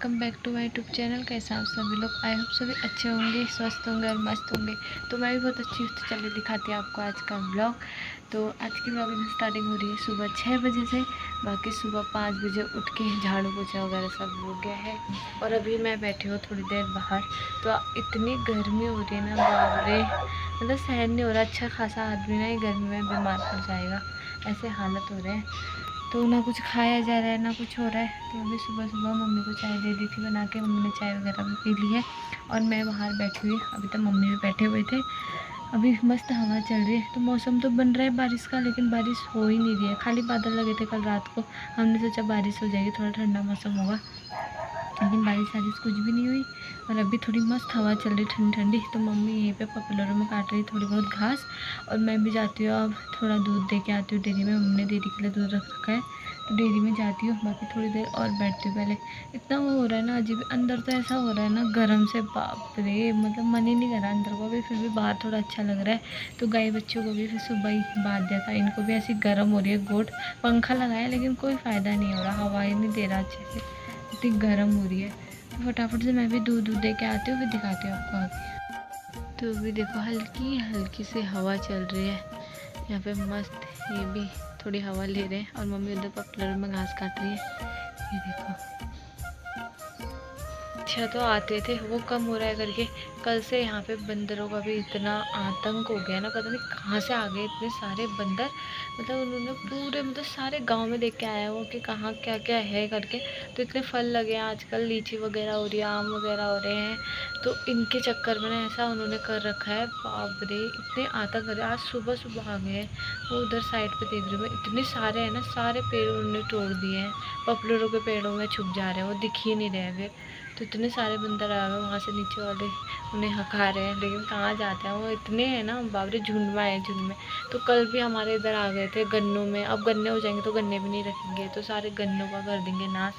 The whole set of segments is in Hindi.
Welcome back to my YouTube channel. कैसा आप सभी लोग? आई होप सभी अच्छे होंगे, स्वस्थ होंगे और मस्त होंगे। तो मैं भी बहुत अच्छी हूँ। तो चलिए दिखाती हूँ आपको आज का ब्लॉग। तो आज की ब्लॉग में स्टार्टिंग हो रही है सुबह 6 बजे से। बाकी सुबह 5 बजे उठ के झाड़ू पोछा वगैरह सब हो गया है और अभी मैं बैठी हूँ थोड़ी देर बाहर। तो इतनी गर्मी हो रही है ना, बाप रे, मतलब सहन नहीं हो रहा। अच्छा खासा आदमी ना गर्मी में बीमार पड़ जाएगा, ऐसे हालत हो रहे हैं। तो ना कुछ खाया जा रहा है ना कुछ हो रहा है। तो अभी सुबह सुबह मम्मी को चाय दे दी थी बना के, मम्मी ने चाय वगैरह भी पी ली है और मैं बाहर बैठी हुई। अभी तक मम्मी भी बैठे हुए थे। अभी मस्त हवा चल रही है। तो मौसम तो बन रहा है बारिश का, लेकिन बारिश हो ही नहीं रही है, खाली बादल लगे थे कल रात को। हमने सोचा बारिश हो जाएगी, थोड़ा ठंडा मौसम होगा, लेकिन बारिश वारिश कुछ भी नहीं हुई। और अभी थोड़ी मस्त हवा चल रही ठंडी ठंडी। तो मम्मी यहीं पे पॉपुलर में काट रही थोड़ी बहुत घास और मैं भी जाती हूँ अब थोड़ा दूध दे के आती हूँ डेयरी में। मम्मी ने डेयरी के लिए दूध रख रखा है, तो डेयरी में जाती हूँ। बाकी थोड़ी देर और बैठती हूँ। पहले इतना वो हो रहा है ना अजीब, अंदर तो ऐसा हो रहा है ना गर्म से, बाप रे, मतलब मन ही नहीं कर रहा अंदर को भी, फिर भी बाहर थोड़ा अच्छा लग रहा है। तो गाय बच्चों को भी फिर सुबह ही बांध दिया था, इनको भी ऐसी गर्म हो रही है गोट। पंखा लगाया लेकिन कोई फ़ायदा नहीं हो रहा, हवा ही नहीं दे रहा अच्छे से, इतनी गर्म हो रही है। तो फटाफट से मैं भी दूध दे के आती हूँ, फिर दिखाती हूँ आपको आगे। तो अभी देखो हल्की हल्की सी हवा चल रही है यहाँ पे मस्त। ये भी थोड़ी हवा ले रहे हैं और मम्मी उधर पॉपुलर में घास काट रही है, ये देखो। अच्छा तो आते थे, वो कम हो रहा है करके। कल से यहाँ पे बंदरों का भी इतना आतंक हो गया ना, पता नहीं कहाँ से आ गए इतने सारे बंदर। मतलब उन्होंने पूरे मतलब सारे गांव में देख के आया वो कि कहाँ क्या क्या है करके। तो इतने फल लगे हैं आजकल, लीची वगैरह हो रही है, आम वगैरह हो रहे हैं। तो इनके चक्कर में ना ऐसा उन्होंने कर रखा है, बाप रे, इतने आतंक कर। आज सुबह सुबह आ गए हैं। वो उधर साइड पे देख रही हूँ, इतने सारे हैं ना, सारे पेड़ उन्होंने तोड़ दिए हैं। पॉपुलरों के पेड़ों में छुप जा रहे हैं, वो दिख ही नहीं रहे फिर। तो इतने सारे बंदर आ गए वहाँ से, नीचे वाले उन्हें हका रहे हैं, लेकिन कहाँ जाते हैं वो, इतने हैं ना, बाबरे झुंड में आए झुंड में। तो कल भी हमारे इधर आ गए थे गन्नों में। अब गन्ने हो जाएंगे तो गन्ने भी नहीं रखेंगे, तो सारे गन्नों का कर देंगे नाश।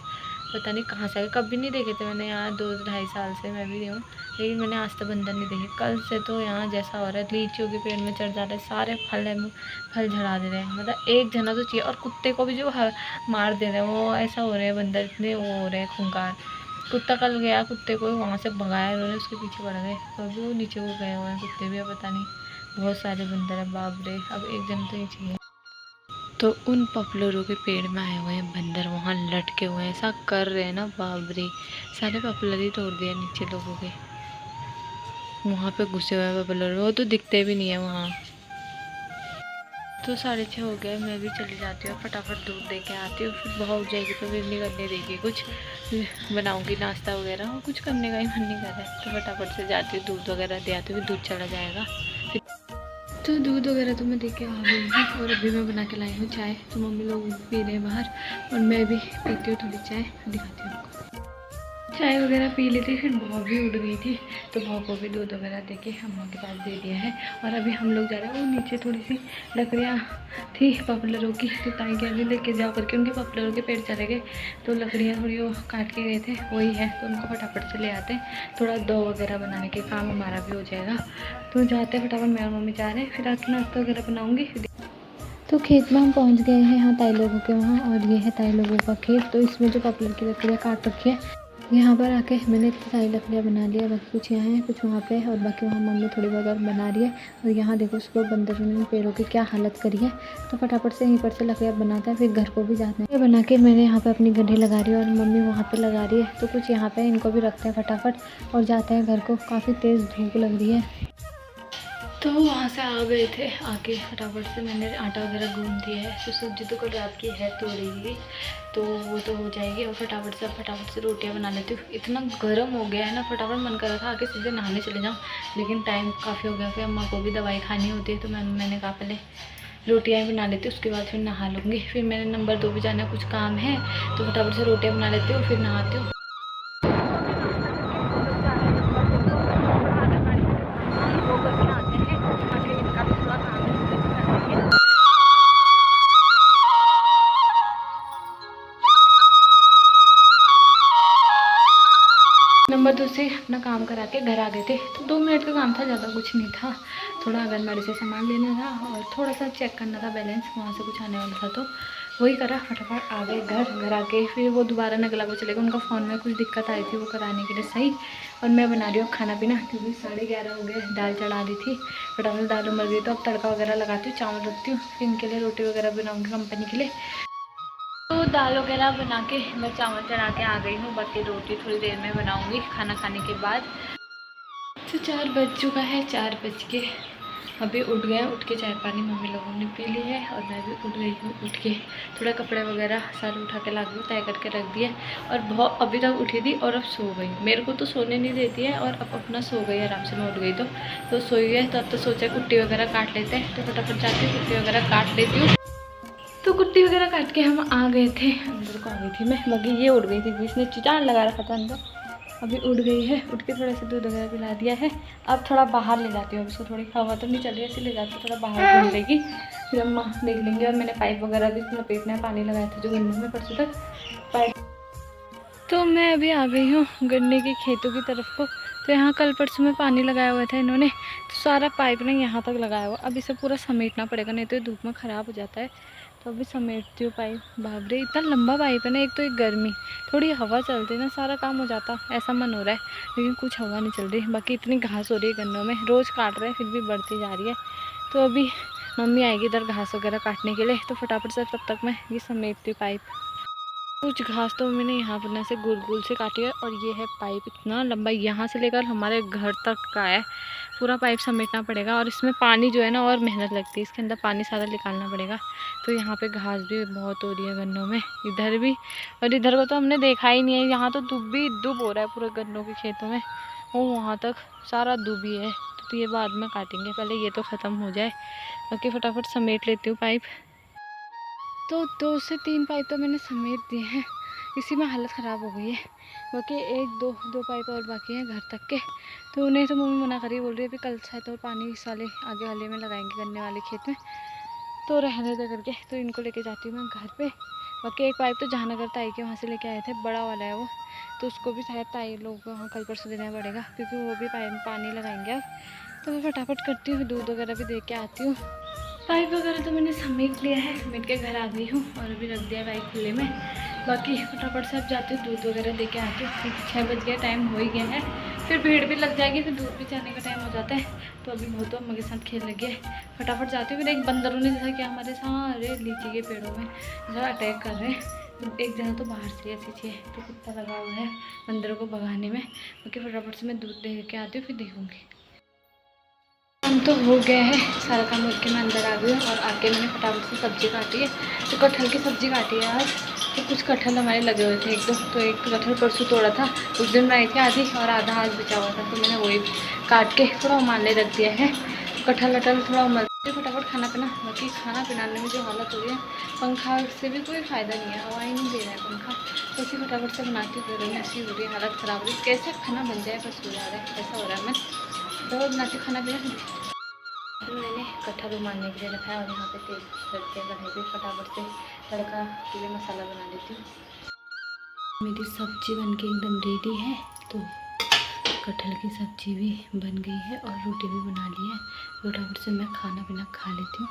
पता नहीं कहाँ से आए, कभी नहीं देखे थे मैंने यहाँ 2-2.5 साल से मैं भी हूँ, लेकिन मैंने आज तक बंदर नहीं देखे। कल से तो यहाँ जैसा हो रहा है, लीचियों के पेड़ में चढ़ जा रहे हैं, सारे फल है फल झड़ा दे रहे हैं। मतलब एक जना तो चाहिए, और कुत्ते को भी जो मार दे रहे हैं, वो ऐसा हो रहे हैं बंदर, इतने वो हो रहे हैं खूंखार। कुत्ता कल गया, कुत्ते को वहाँ से भगाया उन्होंने, उसके पीछे पड़ गए, तो अभी वो नीचे को गए हुए हैं कुत्ते भी। अब पता नहीं, बहुत सारे बंदर है, बाप रे, अब एक जन तो ही चाहिए। तो उन पॉपुलरों के पेड़ में आए हुए हैं बंदर, वहाँ लटके हुए हैं, ऐसा कर रहे हैं ना, बाप रे, सारे पॉपुलर ही तोड़ दिए नीचे लोगों के। वहाँ पे घुसे हुए हैं पॉपुलर, वो तो दिखते भी नहीं है वहाँ। तो 6:30 हो गए, मैं भी चली जाती हूँ, फटाफट दूध दे के आती हूँ। फिर बहा उठ जाएगी तो फिर नहीं करने देगी कुछ, बनाऊँगी नाश्ता वगैरह, और कुछ करने का ही मन नहीं कर रहा है। तो फटाफट से जाती हूँ, दूध वगैरह दे आती हूँ, फिर दूध चला जाएगा। तो दूध वगैरह तो मैं दे के आ गई हूँ और अभी मैं बना के लाई हूँ चाय। तो मम्मी लोग पी रहे हैं बाहर और मैं भी पीती हूँ थोड़ी चाय, दिखाती हूँ आपको। चाय वगैरह पी ली थी, फिर बहू भी उठ गई थी, तो बहू को भी दूध वगैरह दे के अम्मा के पास दे दिया है। और अभी हम लोग जा रहे हैं, वो नीचे थोड़ी सी लकड़ियाँ थी पॉपुलरों की, तो ताई के अभी लेके जाओ करके, उनके पॉपुलरों के पेड़ चले गए, तो लकड़ियाँ थोड़ी वो काट के गए थे, वही है, तो उनको फटाफट से ले आते हैं। थोड़ा दो वगैरह बनाने के काम हमारा भी हो जाएगा। तो जाते हैं फटाफट, मैं और मम्मी जा रहे हैं, फिर आके नाश्ता वगैरह बनाऊँगी। तो खेत में हम पहुंच गए हैं यहाँ ताई लोगों के वहाँ, और ये है ताई लोगों का खेत। तो इसमें जो पॉपुलर की लकड़ियाँ काट रखी है, यहाँ पर आके मैंने इतनी सारी लकड़ियाँ बना ली है। बाकी कुछ यहाँ है, कुछ वहाँ पे है, और बाकी वहाँ मम्मी थोड़ी बहुत और बना रही है। और यहाँ देखो उसको बंदरों ने पेड़ों की क्या हालत करी है। तो फटाफट से यहीं पर से लकड़ियाँ बनाते हैं, फिर घर को भी जाते हैं। ये बना के मैंने यहाँ पे अपनी गड्ढे लगा रही है और मम्मी वहाँ पे लगा रही है। तो कुछ यहाँ पे इनको भी रखते हैं फटाफट और जाते हैं घर को। काफ़ी तेज़ धूप लग रही है। तो वहाँ से आ गए थे, आके फटाफट से मैंने आटा वगैरह गूंद दिया है। तो सब्जी तो कल रात की है तोड़ी, तो वो तो हो जाएगी। और फटाफट से रोटियां बना लेती हूँ। इतना गर्म हो गया है ना, फटाफट मन कर रहा था आके सीधे नहाने चले जाऊँ, लेकिन टाइम काफ़ी हो गया, फिर अम्मा को भी दवाई खानी होती है। तो मैंने कहा पहले रोटियाँ बना लेती हूँ, उसके बाद फिर नहा लूँगी। फिर मैंने नंबर 2 पे जाना, कुछ काम है, तो फटाफट से रोटियाँ बना लेती हूँ, फिर नहाती हूँ। नंबर 2 से अपना काम करा के घर आ गए थे। तो 2 मिनट का काम था, ज़्यादा कुछ नहीं था। थोड़ा आंगनबाड़ी से सामान लेना था और थोड़ा सा चेक करना था बैलेंस, वहाँ से कुछ आने वाला था। तो वही करा, फटाफट आ गए घर आके फिर वो दोबारा नगला को चले गए। उनका फ़ोन में कुछ दिक्कत आई थी, वो कराने के लिए सही। और मैं बना रही हूँ खाना पीना, क्योंकि 11:30 हो गए। दाल चढ़ा दी थी, फटाफट दाल उमड़ गई, तो अब तड़का वगैरह लगाती हूँ, चावल रखती हूँ, फिर इनके लिए रोटी वगैरह बनाऊँगी कंपनी के लिए। तो दाल वगैरह बना के मैं चावल चढ़ा के आ गई हूँ, बाकी रोटी थोड़ी देर में बनाऊँगी खाना खाने के बाद। तो 4 बज चुका है, 4 बज के अभी उठ गया। उठ के चाय पानी मम्मी लोगों ने पी ली है और मैं भी उठ गई हूँ। उठ के थोड़ा कपड़े वगैरह सारे उठा के ला गई, तय करके रख दिए। और बहुत अभी तक उठी थी और अब सो गई। मेरे को तो सोने नहीं देती है और अब अपना सो गई आराम से। मैं उठ गई तो सोई है। तो अब तो सोचा कुट्टी वगैरह काट लेते हैं, तो फटाफट जाती हूँ कुट्टी वगैरह काट लेती हूँ। तो कुट्टी वगैरह काट के हम आ गए थे, अंदर को आ गई थी मैं। मगी ये उड़ गई थी, इसने चिचान लगा रखा था अंदर, अभी उड़ गई है। उठ के थोड़ा सा दूध वगैरह पिला दिया है। अब थोड़ा बाहर ले जाती हूँ, अब इसको थोड़ी हवा तो नहीं चल रही है, ऐसे ले जाती हूँ, थोड़ा बाहर घूम लेगी, फिर अम्मा देख लेंगे। और मैंने पाइप वगैरह भी लपेटना है, पानी लगाया था जो गन्ने में परसों तक पाइप। तो मैं अभी आ गई हूँ गन्ने के खेतों की तरफ को। तो यहाँ कल परसों में पानी लगाया हुआ था इन्होंने, तो सारा पाइप ना यहाँ तक लगाया हुआ। अब इसे पूरा समेटना पड़ेगा, नहीं तो ये धूप में ख़राब हो जाता है। तो अभी समेटती हूँ पाइप। बाप रे इतना लंबा पाइप है ना, एक तो एक गर्मी, थोड़ी हवा चलती ना सारा काम हो जाता, ऐसा मन हो रहा है। लेकिन कुछ हवा नहीं चल रही। बाकी इतनी घास हो रही है गन्नों में, रोज़ काट रहे हैं फिर भी बढ़ती जा रही है। तो अभी मम्मी आएगी इधर घास वगैरह काटने के लिए, तो फटाफट से तब तक मैं ये समेटती हूँ पाइप। कुछ घास तो मैंने यहाँ पर से गोल गोल से काटी है। और ये है पाइप, इतना लंबा, यहाँ से लेकर हमारे घर तक का है। पूरा पाइप समेटना पड़ेगा और इसमें पानी जो है ना और मेहनत लगती है, इसके अंदर पानी सारा निकालना पड़ेगा। तो यहाँ पे घास भी बहुत हो रही है गन्नों में, इधर भी। और इधर को तो हमने देखा ही नहीं है, यहाँ तो दुब भी दुब हो रहा है पूरे गन्नों के खेतों में, वो वहाँ तक सारा दुब ही है। तो ये बाद में काटेंगे, पहले ये तो ख़त्म हो जाए। बाकी फटाफट समेट लेती हूँ पाइप। तो 2 से 3 पाइप तो मैंने समेट दिए हैं, इसी में हालत ख़राब हो गई है। बाकी 1-2 पाइप और बाकी हैं घर तक के। तो उन्हें तो मम्मी मना करी, बोल रही है अभी कल से तो पानी इस वाले आगे वाले में लगाएंगे गन्ने वाले खेत में, तो रहने दे करके। तो इनको लेके जाती हूँ मैं घर पे। बाकी एक पाइप तो जहानगर ताई के वहाँ से लेके आए थे, बड़ा वाला है वो, तो उसको भी शायद ताई लोग को वहाँ कल परसों देना पड़ेगा, क्योंकि वो भी पानी लगाएंगे अब। तो मैं फटाफट करती हूँ, दूध वगैरह भी दे के आती हूँ। पाइप वगैरह तो मैंने समेट लिया है, समेट के घर आ गई हूँ और अभी रख दिया पाइप खुले में। बाकी फटाफट से अब जाती हूँ, दूध वगैरह दे के आती हूँ, क्योंकि 6 बज गया, टाइम हो ही गया है। फिर भीड़ भी लग जाएगी, फिर दूध भी जाने का टाइम हो जाता है। तो अभी बहुत अम्मा के साथ खेल लगी है, फटाफट जाती हूँ। फिर एक बंदरों ने जैसा कि हमारे सारे लीची के पेड़ों में जरा अटैक कर रहे हैं। तो एक जना तो बाहर से ऐसी चीज़ है, तो कुत्ता लगा हुआ है बंदरों को भगाने में। बाकी फटाफट से मैं दूध दे के आती हूँ, फिर देखूँगी। काम तो हो गया है, सारा काम करके मैं अंदर आ गई हूँ। और आके मैंने फटाफट से सब्ज़ी काटी है, तो कटहल की सब्ज़ी काटी है आज। तो कुछ कटहल हमारे लगे हुए थे 1-2, तो एक तो कटहल परसों तोड़ा था, उस दिन बनाई थी आधी, और आधा आज बचा हुआ था, तो मैंने वही काट के थोड़ा उमालने रख दिया है। कटहल वटहल थोड़ा उमलते फटाफट खाना पीना। बाकी खाना पिलाने में जो हालत हो रही है, पंखा से भी कोई फ़ायदा नहीं है, हवा ही नहीं दे रहा है पंखा। तो इसी फटाफट से बनाती हूँ, गर्मी ऐसी हो रही है, हालत ख़राब हो रही है, कैसे खाना बन जाए बस हो जा रहा है, ऐसा हो रहा है। मैं तो बनाती खाना पीना। तो मैंने कटहल उबालने के लिए रखा है, और यहाँ पे तेल रख के कढ़ाई पे फटाफट से तड़का के लिए मसाला बना लेती हूँ। मेरी सब्ज़ी बनके एकदम रेडी है, तो कटहल की सब्ज़ी भी बन गई है और रोटी भी बना ली है। फटाफट से मैं खाना पीना खा लेती हूँ।